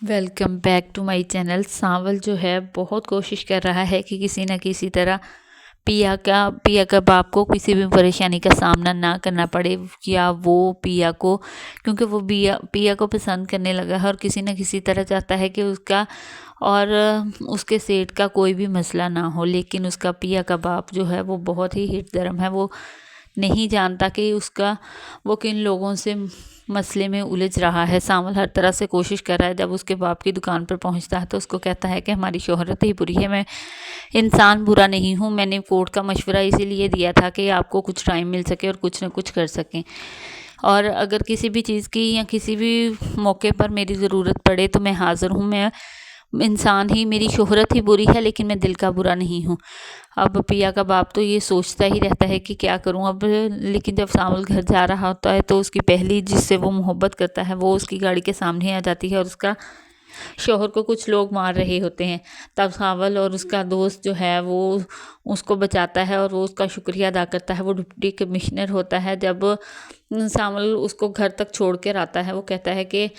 Welcome back to my channel. सांवल जो है बहुत कोशिश कर रहा है कि किसी न किसी तरह पिया का बाप को किसी भी परेशानी का सामना ना करना पड़े, या वो पिया को, क्योंकि वो पिया को पसंद करने लगा है और किसी न किसी तरह चाहता है कि उसका और उसके सेठ का कोई भी मसला ना हो। लेकिन उसका पिया का बाप जो है वो बहुत ही हिटधर्म है। वो नहीं जानता कि वो किन लोगों से मसले में उलझ रहा है। सांवल हर तरह से कोशिश कर रहा है। जब उसके बाप की दुकान पर पहुंचता है तो उसको कहता है कि हमारी शोहरत ही बुरी है, मैं इंसान बुरा नहीं हूँ। मैंने कोर्ट का मशवरा इसीलिए दिया था कि आपको कुछ टाइम मिल सके और कुछ ना कुछ कर सकें, और अगर किसी भी चीज़ की या किसी भी मौके पर मेरी ज़रूरत पड़े तो मैं हाज़िर हूँ। मैं इंसान ही, मेरी शोहरत ही बुरी है लेकिन मैं दिल का बुरा नहीं हूँ। अब पिया का बाप तो ये सोचता ही रहता है कि क्या करूँ अब। लेकिन जब सांवल घर जा रहा होता है तो उसकी पहली, जिससे वो मोहब्बत करता है, वो उसकी गाड़ी के सामने आ जाती है और उसका शौहर को कुछ लोग मार रहे होते हैं। तब सांवल और उसका दोस्त जो है वो उसको बचाता है और वो उसका शुक्रिया अदा करता है। वो डिप्टी कमिश्नर होता है। जब सांवल उसको घर तक छोड़ कर आता है, वो कहता है कि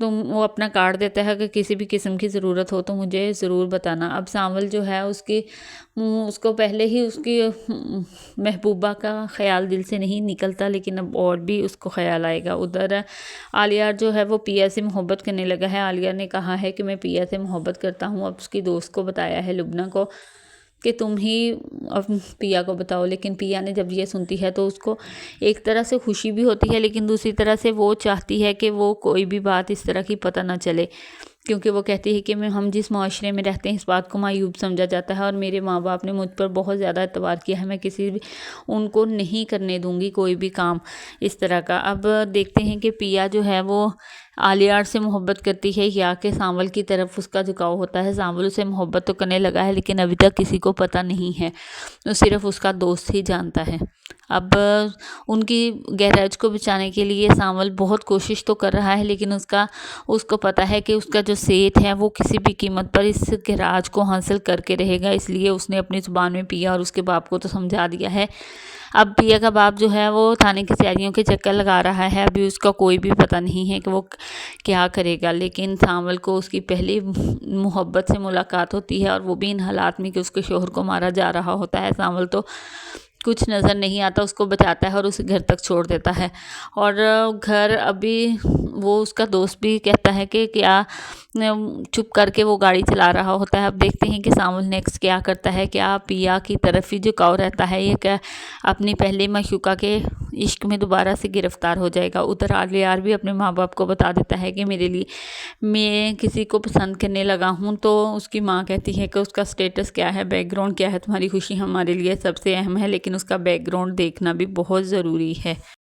वो अपना कार्ड देता है कि किसी भी किस्म की ज़रूरत हो तो मुझे ज़रूर बताना। अब सांवल जो है उसको पहले ही उसकी महबूबा का ख़्याल दिल से नहीं निकलता, लेकिन अब और भी उसको ख़्याल आएगा। उधर आलिया जो है वो पिया से मोहब्बत करने लगा है। आलिया ने कहा है कि मैं पिया से मोहब्बत करता हूँ। अब उसकी दोस्त को बताया है, लुबना को, कि तुम ही अब पिया को बताओ। लेकिन पिया ने जब ये सुनती है तो उसको एक तरह से खुशी भी होती है, लेकिन दूसरी तरह से वो चाहती है कि वो कोई भी बात इस तरह की पता ना चले, क्योंकि वो कहती है कि हम जिस माशरे में रहते हैं इस बात को मायूब समझा जाता है और मेरे माँ बाप ने मुझ पर बहुत ज़्यादा एतबार किया है। मैं किसी भी उनको नहीं करने दूंगी कोई भी काम इस तरह का। अब देखते हैं कि पिया जो है वो आलिया से मोहब्बत करती है या कि सांवल की तरफ उसका झुकाव होता है। सांवल से मोहब्बत तो करने लगा है लेकिन अभी तक किसी को पता नहीं है, तो सिर्फ उसका दोस्त ही जानता है। अब उनकी गैराज को बचाने के लिए सांवल बहुत कोशिश तो कर रहा है, लेकिन उसको पता है कि उसका जो सेठ है वो किसी भी कीमत पर इस गैराज को हासिल करके रहेगा। इसलिए उसने अपनी ज़ुबान में पिया और उसके बाप को तो समझा दिया है। अब पिया का बाप जो है वो थाने की तैयारियों के चक्कर लगा रहा है। अभी उसका कोई भी पता नहीं है कि वो क्या करेगा। लेकिन सांवल को उसकी पहली मोहब्बत से मुलाकात होती है और वो भी इन हालात में कि उसके शोहर को मारा जा रहा होता है। सांवल तो कुछ नज़र नहीं आता, उसको बचाता है और उसे घर तक छोड़ देता है। और घर अभी वो उसका दोस्त भी कहता है कि क्या, चुप करके वो गाड़ी चला रहा होता है। अब देखते हैं कि सांवल नेक्स्ट क्या करता है। क्या पिया की तरफ ही झुकाव रहता है, ये क्या अपनी पहले मशूका के इश्क में दोबारा से गिरफ्तार हो जाएगा। उधर आलियार भी अपने माँ बाप को बता देता है कि मेरे लिए, मैं किसी को पसंद करने लगा हूँ। तो उसकी माँ कहती है कि उसका स्टेटस क्या है, बैकग्राउंड क्या है। तुम्हारी खुशी हमारे लिए सबसे अहम है, लेकिन उसका बैकग्राउंड देखना भी बहुत ज़रूरी है।